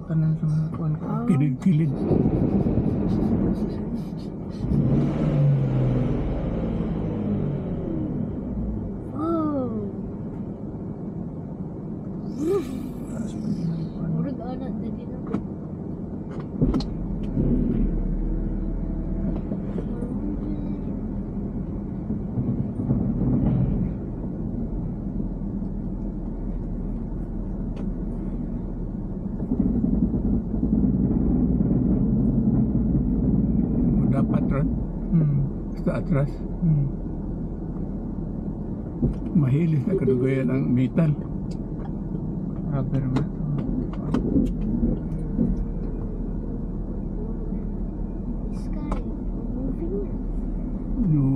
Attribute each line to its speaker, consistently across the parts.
Speaker 1: tanan sa mga kuan ko.
Speaker 2: Kilid-kilid.
Speaker 3: Oh.
Speaker 1: Taas pa din ang kuan.
Speaker 3: Murag anak na din ako.
Speaker 2: Dapat ron. Basta atras. Mahilig na kadugayan ang metal.
Speaker 1: Rubber mat.
Speaker 3: Sky. Moving na.
Speaker 2: No.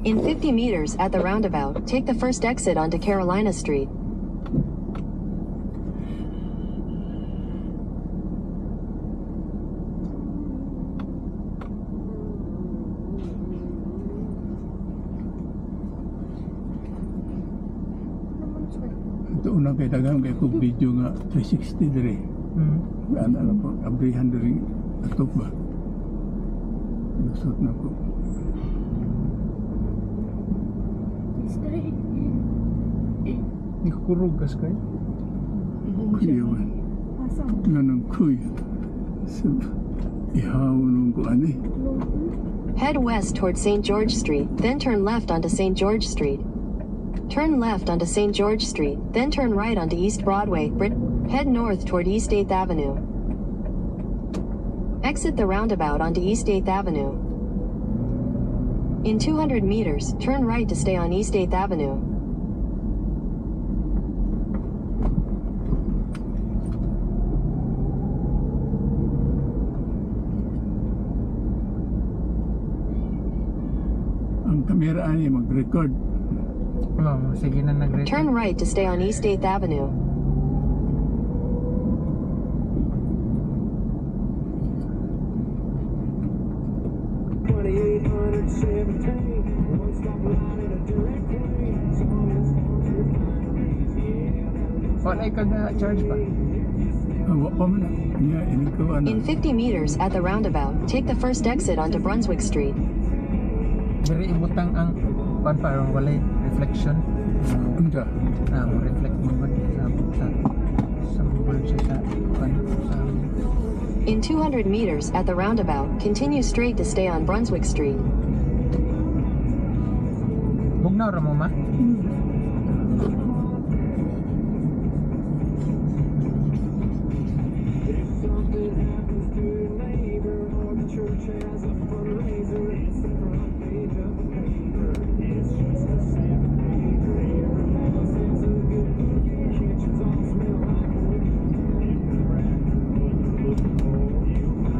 Speaker 4: In 50 meters at the roundabout, take the first exit onto Carolina Street.
Speaker 3: Naman sky.
Speaker 2: Ito unang kay dagang kay kong video nga 360 dire. Ano po, abrihan dire atok ba? Lusot na ko.
Speaker 3: Sky.
Speaker 1: Ni kurog ka kay.
Speaker 2: Kuyawan. Nga ng kuy. Ihawon nung ko ani.
Speaker 4: Head west toward St. George Street, then turn left onto St. George Street. Turn left onto St. George Street, then turn right onto East Broadway. Head north toward East 8th Avenue. Exit the roundabout onto East 8th Avenue. In 200 meters, turn right to stay on East 8th Avenue.
Speaker 2: Ang kamera ani mag-record.
Speaker 1: Oh, sige na nag-record.
Speaker 4: Turn right to stay on East 8th Avenue.
Speaker 1: Wala ka na charge pa.
Speaker 2: Awa pa man. Niya ini ko ano.
Speaker 4: In 50 meters at the roundabout, take the first exit onto Brunswick Street.
Speaker 1: Diri ibutang ang kuan pa ang walay reflection.
Speaker 2: Unda.
Speaker 1: Mo reflect mo ba sa bubol siya sa kuan sa
Speaker 4: In 200 meters at the roundabout, continue straight to stay on Brunswick Street.
Speaker 1: bugnaw ra mo ma.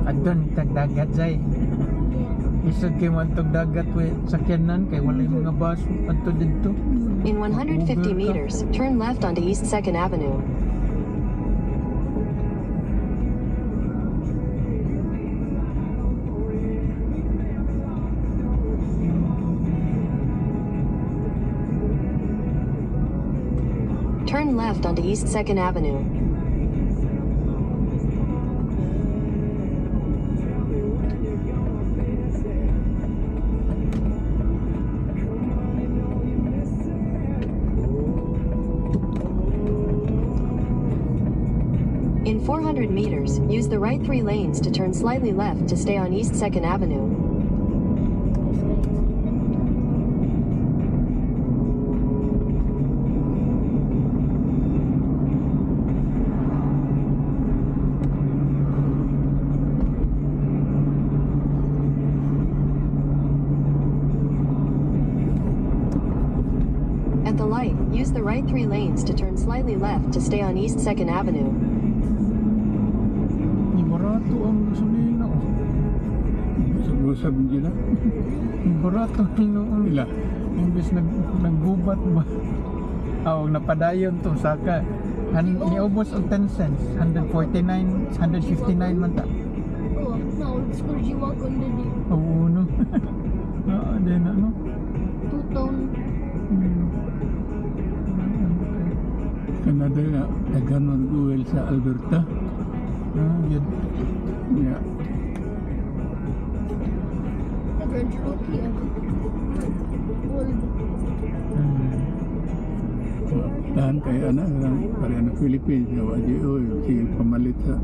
Speaker 1: Adon tag dagat jay. Isod kay mo tag dagat we sakyanan kay walay mga bus adto didto.
Speaker 4: In 150 meters, turn left onto East 2nd Avenue. Turn left onto East 2nd Avenue. In 400 meters, use the right 3 lanes to turn slightly left to stay on East 2nd Avenue. At the light, use the right 3 lanes to turn slightly left to stay on East 2nd Avenue.
Speaker 1: Ni barato ang gasolina.
Speaker 2: Usab-usab nila.
Speaker 1: Ni barato ang
Speaker 2: Ila.
Speaker 1: imbes naggubat ba. Aw napadayon to saka Niubos og 10 cents. 149, 159 man ta.
Speaker 3: Oh, now let's go G-Wagon din eh.
Speaker 1: Oo, no. Oo, din na, no.
Speaker 3: 2,000.
Speaker 1: Hmm.
Speaker 2: Canada nga, daghan mag-uwel sa Alberta.
Speaker 1: Yun.
Speaker 2: Yeah.
Speaker 3: Grand Cherokee ah. Old.
Speaker 1: Hmm.
Speaker 2: Tahan kay anak lang, pare na Philippines, gawa di oil, sige pamalit sa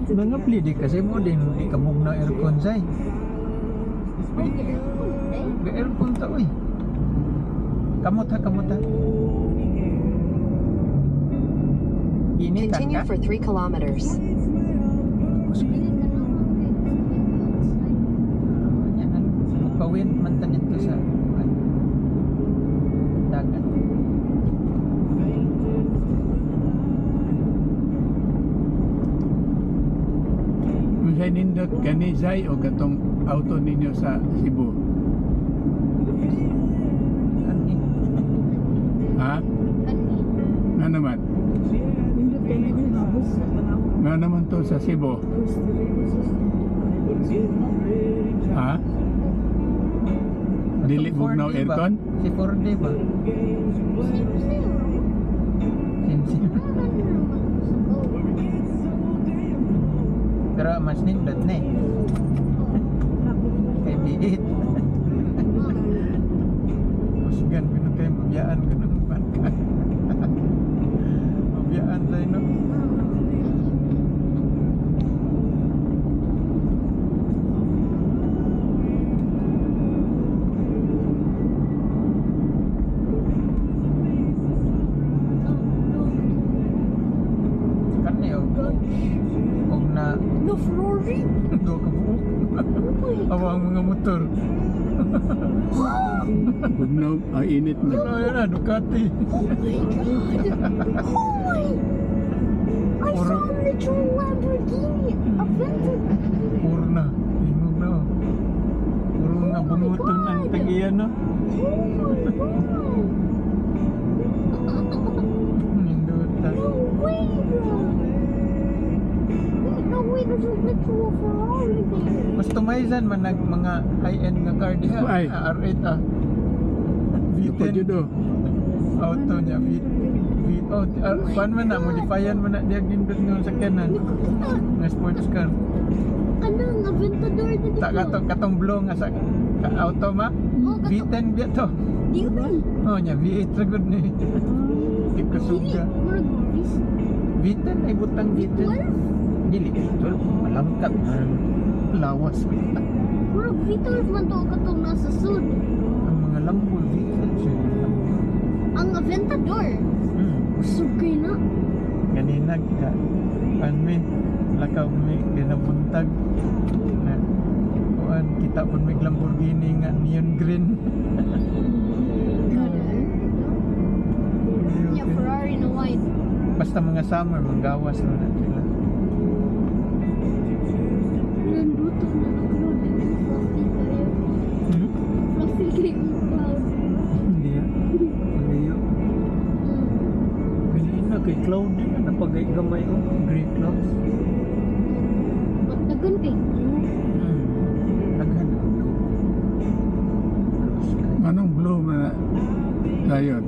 Speaker 1: Nangapli di kasi mo din di kabog na aircon say.
Speaker 3: Ay, aircon. Eh,
Speaker 1: Ga aircon ta oy. Kamot ha. Initan
Speaker 4: Continue
Speaker 1: ka?
Speaker 4: for 3 kilometers.
Speaker 3: pili ka na outside.
Speaker 1: Yan, pawin man ta dito sa dagat.
Speaker 2: kung sa nindot kanizay o katong auto ninyo sa Cebu.
Speaker 1: Ani.
Speaker 2: Ha?
Speaker 3: Kani.
Speaker 2: Nga naman? Nga naman to sa Cebu. Ha? Dili bugnaw
Speaker 1: Si 4D ba?
Speaker 2: aircon?
Speaker 1: Si 4D ba? Sinsi. Pero mas nindot na eh. Kay biit. Musgan ko na kayo, mabiyaan ko na naman ka. Mabiyaan tayo, no? Kani, og na
Speaker 3: No flooring.
Speaker 1: do ka buok. Awang mga motor.
Speaker 2: Bugnaw, init na.
Speaker 1: Ano yun na, Ducati.
Speaker 3: Oh my god. Oh my. I saw
Speaker 1: Puro-
Speaker 3: a literal Lamborghini. A vintage.
Speaker 1: Puro na. Tingog na. Puro nga bunguton ang tagiyan, no?
Speaker 3: Oh my god.
Speaker 1: Ninduta.
Speaker 3: No way, bro. No way, there's a literal Ferrari there.
Speaker 1: Customizan man nag mga high-end nga car diha.
Speaker 2: Ay.
Speaker 1: R8 ah.
Speaker 2: Ito
Speaker 1: V10
Speaker 2: judo.
Speaker 1: auto niya. Kuan man na, modifyan man na diya nindot nga sakyanan. Nga sports car.
Speaker 3: Kanang Aventador na dito.
Speaker 1: Katong blue nga sa auto ma.
Speaker 3: Oh,
Speaker 1: V10 biya to.
Speaker 3: Di ba?
Speaker 1: Oh nya V8 ra gud ni. Di ko
Speaker 3: Dili,
Speaker 1: suga.
Speaker 3: murag bis.
Speaker 1: V10 ay butang V10.
Speaker 3: 12?
Speaker 1: Dili V12 malangkat man. Lawas man.
Speaker 3: Murag V12 man to katong nasa sud.
Speaker 1: Ang mga Lambo V12 siya.
Speaker 3: Ang Aventador. Sugay na.
Speaker 1: Ganina ka panmin lakaw mi ginabuntag na kuan kita pun may Lamborghini nga neon green.
Speaker 3: Nya Ferrari na white.
Speaker 1: Basta mga summer manggawas na na sila.
Speaker 3: Nanduto na nag-cloud. Fluffy kayo. Fluffy kayo ang cloud.
Speaker 1: Hindi ya. Hindi yo. Ganina kay cloud din na napagay gamay o gray clouds.
Speaker 3: Dagan kay
Speaker 1: Daghan ang blue. Blue sky.
Speaker 2: Anong blue man na dayon?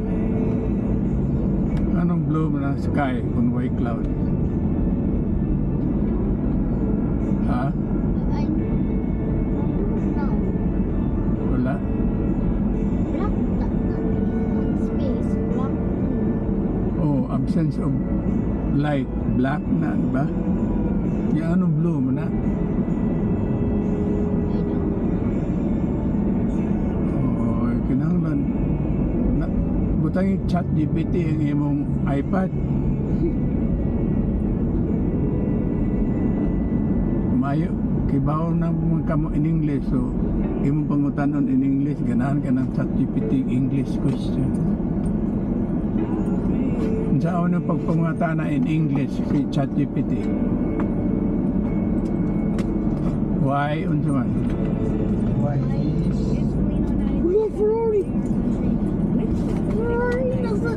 Speaker 2: Anong blue man na sky kung white cloud? Ha?
Speaker 3: ay now
Speaker 2: Wala?
Speaker 3: black space black
Speaker 2: Oh, absence of light. Black na, di ba? Yung anong blue man na? Oh, kinahanglan. Na, butang yung chat GPT ang imong iPad. Mayo, kibaw na mga kamo in English. So, imong pangutanon in English, ganahan ka ng chat GPT English question. Sa una pagpangutana in English si chat GPT. Why unsa man?
Speaker 1: Why is
Speaker 3: Ulo Ferrari. Ferrari nasa...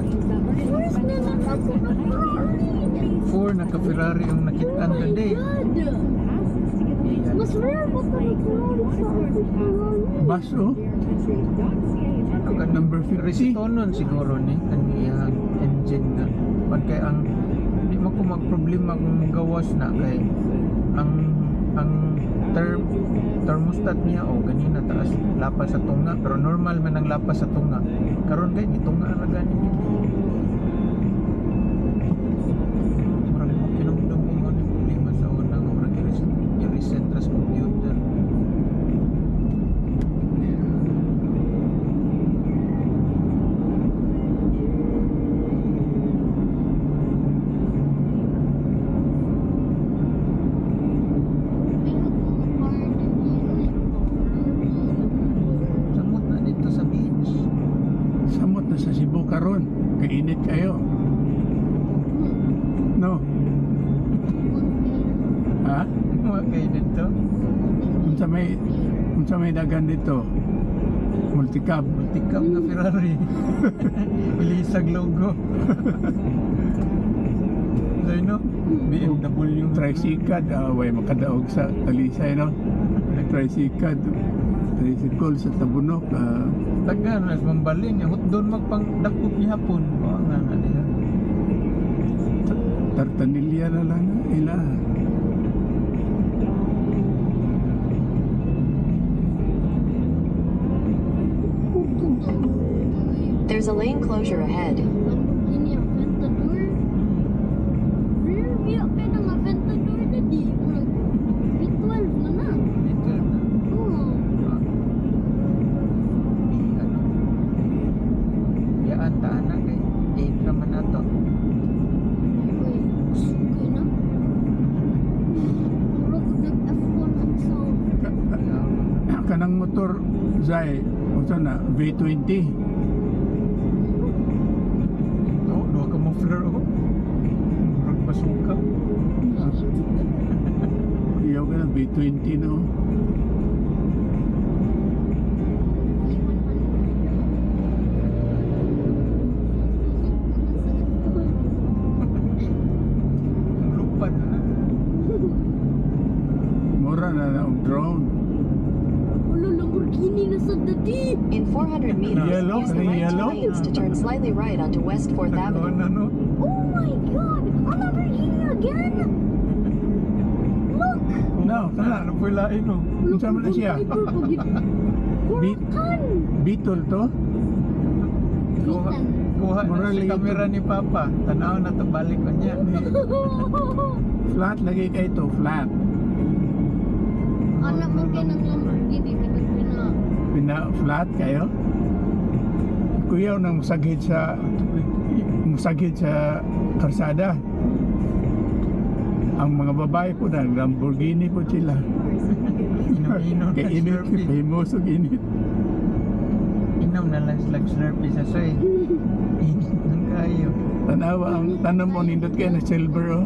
Speaker 3: Where's na lang ako na Ferrari?
Speaker 1: 4 naka-Ferrari yung nakitaan today.
Speaker 3: God! Mas rare pa ka na Ferrari sa akin, Ferrari.
Speaker 2: Bus, oh. Number 50.
Speaker 1: Resitonon siguro ni kaniyang engine na. Pag kay ang di mo ko magproblema kung gawas na kay ang thermostat niya o ganina taas lapas sa tunga pero normal man ang lapas sa tunga. Karon kay gitunga ra gani. Murag mo kinumdum ko mo ni problema sa una nga murag i-reset ra sa computer. Samot na dito sa beach.
Speaker 2: Samot na sa Cebu karon. Kainit kayo. No? Ha?
Speaker 1: Mga kayo dito.
Speaker 2: Unsa may dagan dito? Multicab.
Speaker 1: Tikap na Ferrari. Ilisag logo. Dahil no? BMW.
Speaker 2: Tricycad, way makadaog sa Talisay, no? Tricycad. Tricycle sa Tabunok.
Speaker 1: Tagan, mas mambalin. Hot doon magpangdakop ni hapon. O, nga nga niya.
Speaker 2: Tartanilya na lang ila.
Speaker 4: There's a lane closure ahead.
Speaker 3: Ini ang Aventador. Rare view pa ng Aventador na di. V12 na na.
Speaker 1: Dito na.
Speaker 3: Oo.
Speaker 1: Ano? Yaan, taan na kay 8 naman na to.
Speaker 3: Uy, okay na. Murag nag-F1 ang sound.
Speaker 2: Kanang motor, Zay, unsa na? V20.
Speaker 1: Oh, duha ka muffler oh. Murag basuka.
Speaker 2: Iyaw ka na, V20 no?
Speaker 1: Ang lupad na.
Speaker 2: Mura na na ang drone.
Speaker 3: Wala, Lamborghini na sa dati.
Speaker 4: In 400 meters,
Speaker 2: Yellow?
Speaker 4: use the right
Speaker 2: Yellow?
Speaker 4: two lanes to turn slightly right onto West 4th
Speaker 1: Tagkaon
Speaker 4: Avenue.
Speaker 1: na no.
Speaker 3: Oh my God! A Lamborghini again! Look!
Speaker 2: No,
Speaker 1: Kana, ano po lain oh.
Speaker 2: Unsa man na siya?
Speaker 3: Kurakan!
Speaker 2: Beetle to?
Speaker 1: Kuha, kuha na
Speaker 2: Mura
Speaker 1: sa
Speaker 2: lagi
Speaker 1: kamera ni Papa. Tanaw na to balik ko niya.
Speaker 2: Flat lagi kayo to, flat.
Speaker 3: Anak mo kayo ng Lamborghini, pinag-pina.
Speaker 2: Pina-flat kayo? Kuyaw nang musagid sa karsada. Ang mga babae po na Lamborghini po sila.
Speaker 1: Inom-inom
Speaker 2: Kay
Speaker 1: na
Speaker 2: init,
Speaker 1: Slurpee.
Speaker 2: famous og init.
Speaker 1: Inom na lang sila Slurpee sa soy. Init ng kayo.
Speaker 2: Tanawa ang tanong mo nindot kayo na silver oh.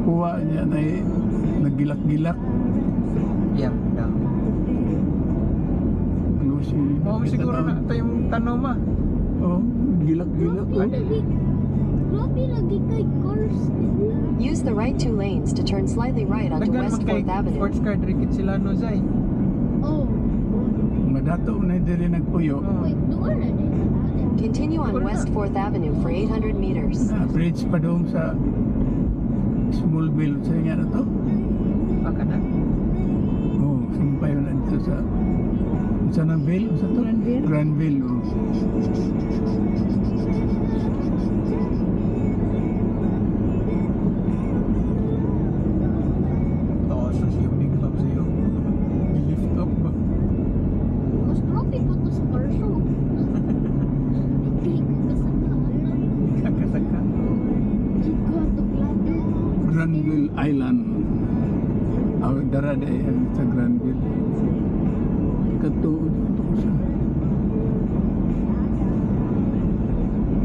Speaker 2: Kuha niya na nagilak-gilak.
Speaker 1: Yap daw.
Speaker 2: Glossy.
Speaker 1: Oo, siguro na ito yung tanong ma.
Speaker 2: Oh, gilak-gilak oh.
Speaker 3: Grabe lagi kay cars.
Speaker 4: Use the right two lanes to turn slightly right onto
Speaker 1: Daghan
Speaker 4: West
Speaker 1: man kay
Speaker 4: 4th Avenue.
Speaker 1: sports car diri sila no Zay.
Speaker 3: Oh,
Speaker 2: Madato na diri nagpuyo.
Speaker 3: wait, doon na din.
Speaker 4: Continue on West 4th Avenue for 800 meters.
Speaker 2: Bridge pa doon sa Smallville. Saan nga na to?
Speaker 1: Baka na.
Speaker 2: Oh, sumpay na dito sa Ville? Sa to? Granville. Oh.
Speaker 1: Taas sa siyo big up sa'yo. I-lift up ba?
Speaker 3: Mas grabe pa to sa car show. Hindi ko kasalanan.
Speaker 1: Kakasaka.
Speaker 3: Ikaw, tuklado.
Speaker 2: Granville Island. Dara sa Granville. Katuod ito ko siya.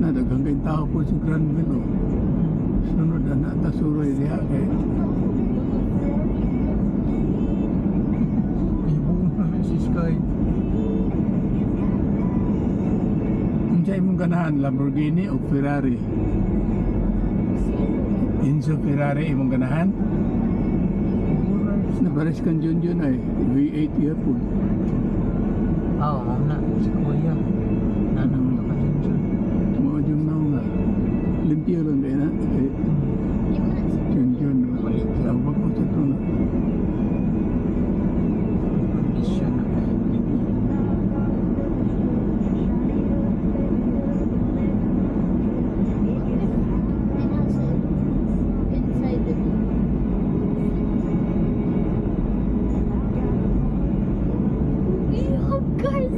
Speaker 2: Nadagang kayong tao po sa Granville. Oh. Sunod na natasuroy diha kay
Speaker 1: May buong naman si Sky.
Speaker 2: Unsa imong ganahan, Lamborghini o Ferrari? Enzo Ferrari imong ganahan? Nabaris kang Junjun ay V8 yapon.
Speaker 1: Oo, na. Si Kuya. Nanang to ka dyan dyan.
Speaker 2: Mo jung naw nga. Limpyo lang din na. Junjun. Lawag ko sa to na.
Speaker 1: Kondisyon na kayo.
Speaker 3: Inside the guys,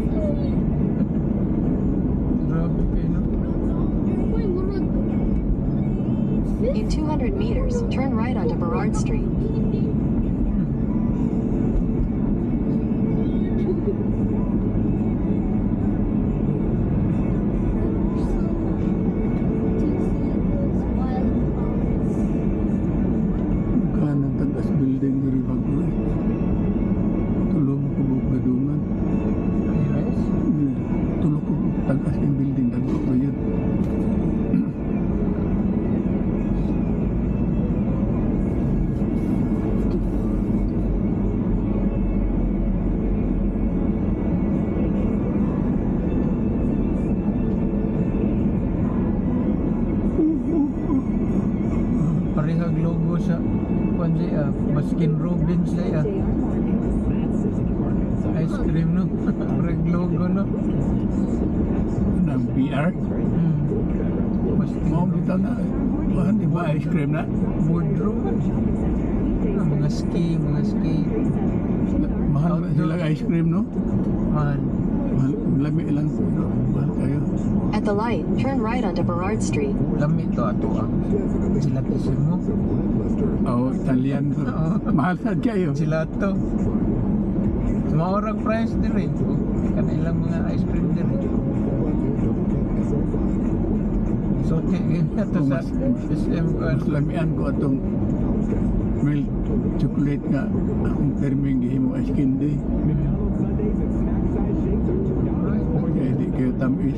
Speaker 1: Grabe kayo, no?
Speaker 3: uy, murag.
Speaker 4: In 200 meters, turn right onto Burrard Street.
Speaker 2: Kanang tagas building diri bago. Tulong ko bug gadungan.
Speaker 1: Ayres?
Speaker 2: Tulong ko tagas yung building dago ba yun.
Speaker 1: Parehag logo sa Panji, Baskin Robbins day, ice cream, no? Parehag logo, no?
Speaker 2: Nang PR.
Speaker 1: Baskin
Speaker 2: Mau
Speaker 1: Robbins.
Speaker 2: bitaw na. Bahan di ba ice cream na?
Speaker 1: Boardroom. Mga ski.
Speaker 2: Mahal na sila ice cream no?
Speaker 1: Mahal.
Speaker 2: Mahal, lami lang po. No? Mahal kayo.
Speaker 4: At the light, turn right onto Burrard Street.
Speaker 1: Lami to ato ang Gelatissimo.
Speaker 2: Oh, Italian ko.
Speaker 1: Oo.
Speaker 2: Mahal sad kayo.
Speaker 1: Gelato. Maorang price din rin. Kanilang mga ice cream din rin. So, ganyan na to sa SM ko.
Speaker 2: Mas lamian ko atong milk chocolate nga akong terming gihimo ice candy. Kaya di kayo tamis.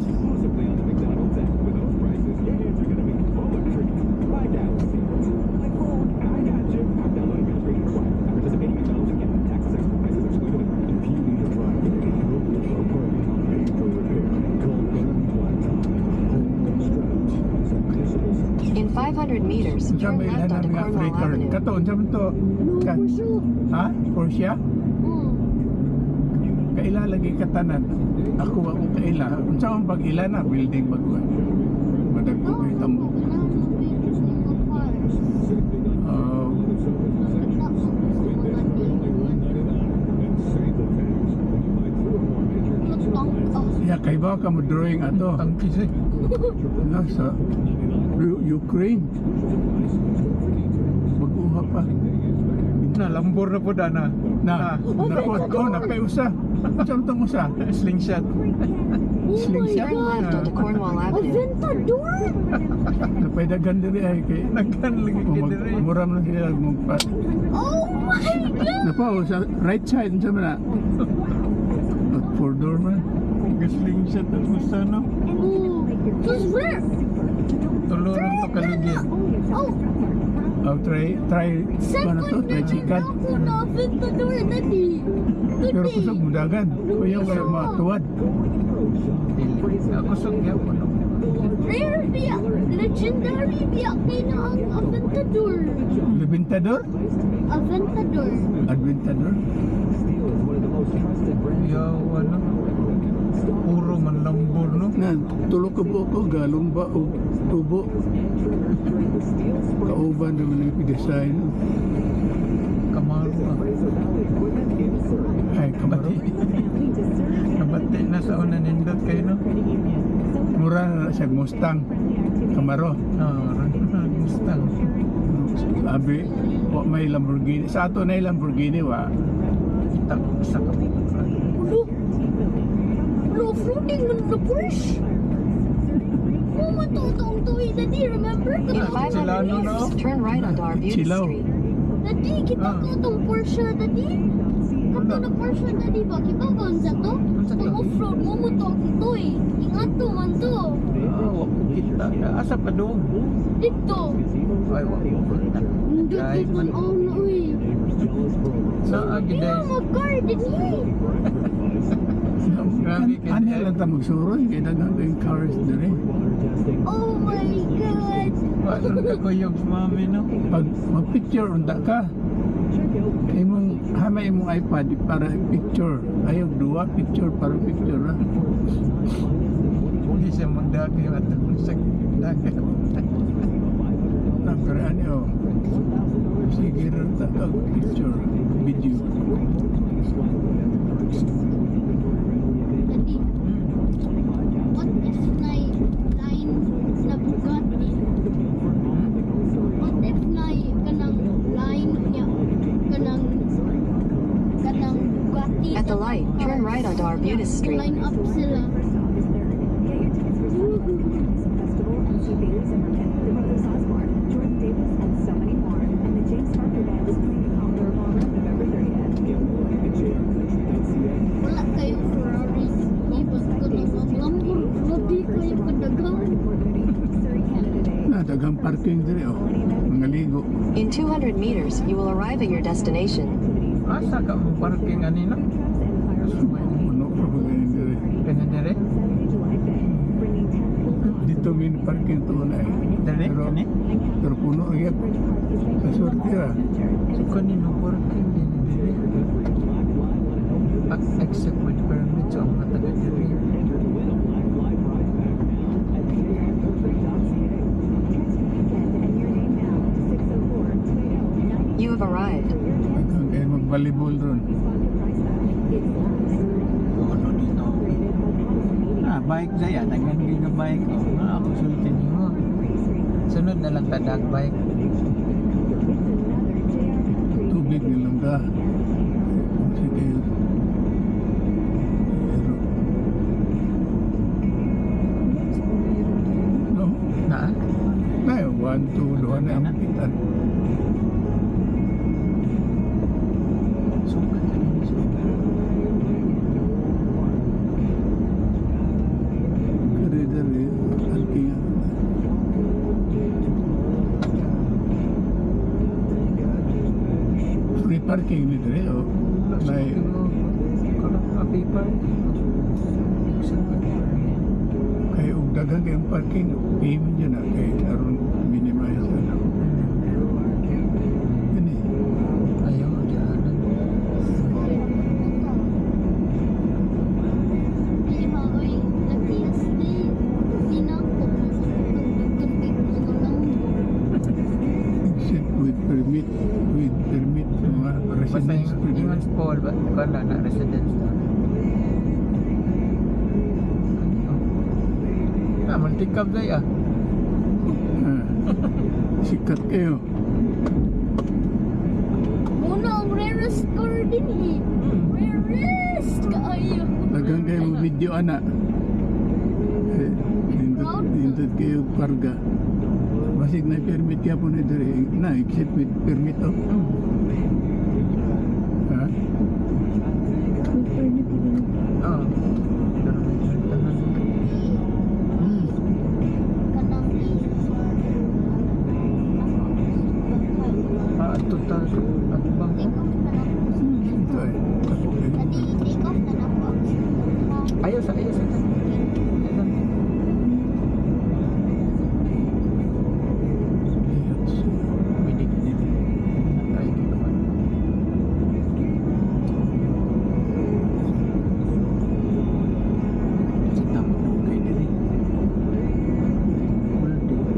Speaker 4: In 500 meters,
Speaker 2: Unsa
Speaker 4: turn
Speaker 2: may
Speaker 4: left
Speaker 2: ilhan
Speaker 4: onto
Speaker 2: nga free
Speaker 4: Cornwall
Speaker 2: turn?
Speaker 4: Avenue.
Speaker 2: Kato, unsa man to? Ka- Ha? Porsche? Kailalagi katanan. Ako kaila. Unsa man pag ila na building bago. Madagko kay tambo. Oh, ya kay ba ka mo drawing ato?
Speaker 1: Tangki siya.
Speaker 2: Nasa Ukraine. Baguha pa.
Speaker 1: Na, lambor na po dana.
Speaker 2: Na, napot ko, napayusa. Saan itong usa?
Speaker 1: Slingshot.
Speaker 2: Slingshot.
Speaker 4: Turn left onto Cornwall Avenue.
Speaker 3: Aventador?
Speaker 2: Napaydagan diri ay kay
Speaker 1: Nagkan lagi ka din.
Speaker 2: muram na sila magpa.
Speaker 3: Oh my god!
Speaker 2: Napa, sa right side, sa mana? At four door man.
Speaker 1: Slingshot at gusto, no?
Speaker 3: Oh, this is rare!
Speaker 1: Tulurong to kaligid.
Speaker 3: Oh,
Speaker 2: Oh, try, ano to? Try chicken.
Speaker 3: ako na Aventador na di.
Speaker 2: Pero kusog mudagan. Kaya wala matuwad.
Speaker 1: Kusog yan po, no?
Speaker 3: Rare biyak. Legendary biyak kayo na ang Aventador.
Speaker 2: Libintador?
Speaker 3: Aventador.
Speaker 2: Adventador?
Speaker 1: Yaw, ano? Puro man lambor, no?
Speaker 2: Na, tulog ka po ako, galong ba o tubo? Kauban naman yung design.
Speaker 1: Camaro,
Speaker 2: Ay, kabati.
Speaker 1: Kabati na sa una nindot kayo, no?
Speaker 2: Mura na siya Mustang. Camaro.
Speaker 1: Mustang.
Speaker 2: Sabi, wa may Lamborghini. Sa ato na yung Lamborghini, wa.
Speaker 1: Itak sa kabukan.
Speaker 3: Lo, floating man the Porsche. Oh, matutong tuwi na di, remember?
Speaker 4: In 500 meters, turn right onto Arbutus
Speaker 2: Silaw.
Speaker 4: Street.
Speaker 3: Dadi, kita ko itong Porsche, dadi. Ito na portion na di ba? Kibagon sa to?
Speaker 1: Unsa to?
Speaker 3: Ang off-road mo mo to ito eh. Ingat to man to.
Speaker 1: Wa ko kita. Asa pa doon?
Speaker 3: Dito.
Speaker 1: Ay, wa ko kita.
Speaker 3: Hindi
Speaker 1: Guys,
Speaker 3: dito na uy.
Speaker 1: Naagi
Speaker 3: Hindi
Speaker 1: dahil.
Speaker 3: mo mag-garden eh.
Speaker 1: Grabe ka
Speaker 2: Ano
Speaker 1: dahil.
Speaker 2: lang ta magsuroy, kaya dagang kayong cars dere.
Speaker 3: Oh my God.
Speaker 1: Wala ka kuyog sa mami, no?
Speaker 2: Pag mag-picture, unda ka. Kaya mong hamay mong iPad para picture. Ayaw, duwa picture para picture ha.
Speaker 1: Hindi siya magdagay at sa dagat.
Speaker 2: Pero ano, sige rin ta picture, video.
Speaker 3: Daddy, what if na line na Bugatti? What if na kanang line niya? Kanang Bugatti.
Speaker 4: At the light, turn right onto Arbutus Street.
Speaker 3: Line up sila. Wala kayong Ferrari. Ibas ko na mga Lamborghini kayo kadaghan.
Speaker 2: Dagang parking dere oh. Mga ligo.
Speaker 4: In 200 meters, you will arrive at your destination.
Speaker 1: Asa ka mo parking anina?
Speaker 2: Puno pa ba ganyan dere.
Speaker 1: Kanya dire?
Speaker 2: Dito min parking to na eh.
Speaker 1: Dire? Kani?
Speaker 2: Pero puno agad. Sa sortira.
Speaker 1: So kanino parking din dire? Except with permit sa mga taga dire.
Speaker 4: You have arrived.
Speaker 2: Dagang kayo mag-volleyball ron.
Speaker 1: Ano dito? Bike daya. Tagan ka bike. Ako sultin mo. Sunod na lang tadag bike.
Speaker 2: Tubig nilang ka. Sige. No?
Speaker 1: Na?
Speaker 2: Ngayon, 1, 2, doon na ang pitan.
Speaker 1: Sukat ka din. Sukat.
Speaker 2: Kare-dere, parking. Free parking dito eh. Oh. May
Speaker 1: paper.
Speaker 2: kay og daghang kayong parking, payment dyan na kay aron minimize ano. Yan eh.
Speaker 1: Ayaw, dyan.
Speaker 3: Di ba oy, nag-TS din. Di na ako. Nagtugtugtug mga Lambo.
Speaker 2: Except with permit mga
Speaker 1: Basta
Speaker 2: residence
Speaker 1: yung Ingon's Paul, wala na residence na. Multicab day ah.
Speaker 2: Sikat kayo.
Speaker 3: Una ang rarest car din eh. Rarest kaayo.
Speaker 2: Daghang kayong video ana. Nindot kayo karga. Basig na permit kaya po na dere na except with permit oh. Ha?
Speaker 1: Oo.
Speaker 3: Kanang
Speaker 1: Total. At bang?
Speaker 3: take off na lang.
Speaker 2: Ito eh.
Speaker 3: Tadi take off na lang po.
Speaker 1: Ayos. Pwede ka din. Try ko naman. Sa tama na kay diri. Full day.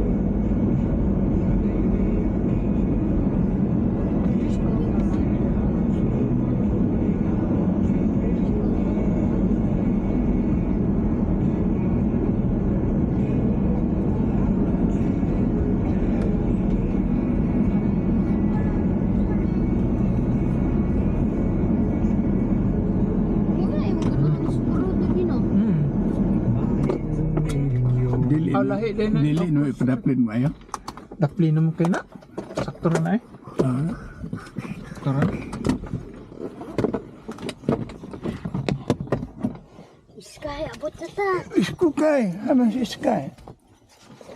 Speaker 3: Wala yung ganun siguro din no.
Speaker 2: Dili.
Speaker 1: Ah, lahi din na.
Speaker 2: Dili no ipadaplit mo ayo.
Speaker 1: Dapli na mo kayo na. Sakto na eh.
Speaker 2: Ah,
Speaker 1: Sakto na.
Speaker 3: Abot na ta.
Speaker 2: Isko kay. Ano si Sky?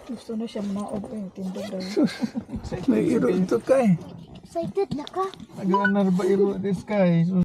Speaker 5: Gusto na siya maog yung tindog daw.
Speaker 2: Sus. May iro ito kay.
Speaker 3: Excited na ka.
Speaker 1: Nag-anar ba iro this guy?